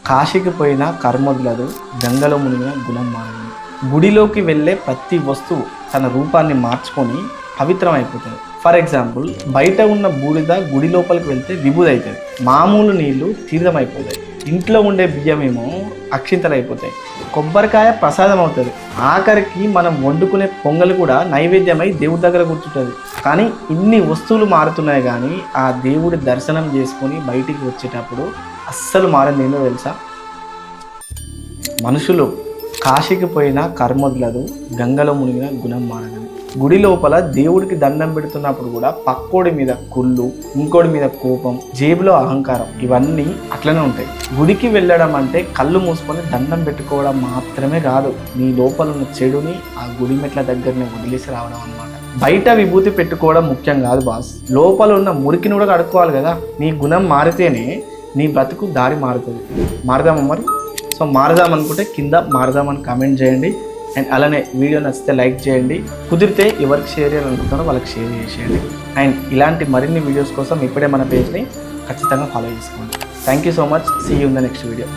కాశీకి పోయిన కర్మొదలదు, గంగలో మునిగిన గుణం మారదు. గుడిలోకి వెళ్ళే ప్రతి వస్తువు తన రూపాన్ని మార్చుకొని పవిత్రం అయిపోతుంది. ఫర్ ఎగ్జాంపుల్, బయట ఉన్న బూడిద గుడి లోపలికి వెళ్తే విభూది అవుతుంది, మామూలు నీళ్లు తీర్థం అయిపోతాయి, ఇంట్లో ఉండే బియ్యం ఏమో అక్షింతలు అయిపోతాయి, కొబ్బరికాయ ప్రసాదం అవుతుంది, ఆఖరికి మనం వండుకునే పొంగల్ కూడా నైవేద్యమై దేవుడి దగ్గర కూర్చుంటుంది. కానీ ఇన్ని వస్తువులు మారుతున్నాయి, కానీ ఆ దేవుడి దర్శనం చేసుకొని బయటికి వచ్చేటప్పుడు అస్సలు మారింది ఏందో తెలుసా? మనుషులు కాశీకి పోయిన కర్మొదలదు, గంగలో మునిగిన గుణం మారదు. గుడి లోపల దేవుడికి దండం పెడుతున్నప్పుడు కూడా పక్కోడి మీద కుళ్ళు, ఇంకోడి మీద కోపం, జేబులో అహంకారం, ఇవన్నీ అట్లనే ఉంటాయి. గుడికి వెళ్ళడం అంటే కళ్ళు మూసుకొని దండం పెట్టుకోవడం మాత్రమే కాదు, నీ లోపల ఉన్న చెడుని ఆ గుడి మెట్ల దగ్గరనే వదిలేసి రావడం అన్నమాట. బయట విభూతి పెట్టుకోవడం ముఖ్యం కాదు బాస్, లోపల ఉన్న మురికిని కూడా కడుక్కోవాలి కదా. నీ గుణం మారితేనే నీ బ్రతుకు దారి మారుతుంది. మారదామా మరి? సో మారదాం అనుకుంటే కింద మారదామని కామెంట్ చేయండి. అండ్ అలానే వీడియో నచ్చితే లైక్ చేయండి, కుదిరితే ఎవరికి షేర్ చేయాలనుకుంటారో వాళ్ళకి షేర్ చేసేయండి. అండ్ ఇలాంటి మరిన్ని వీడియోస్ కోసం ఇప్పుడే మన పేజ్ని ఖచ్చితంగా ఫాలో చేసుకోండి. Thank you so much. See you in the next video.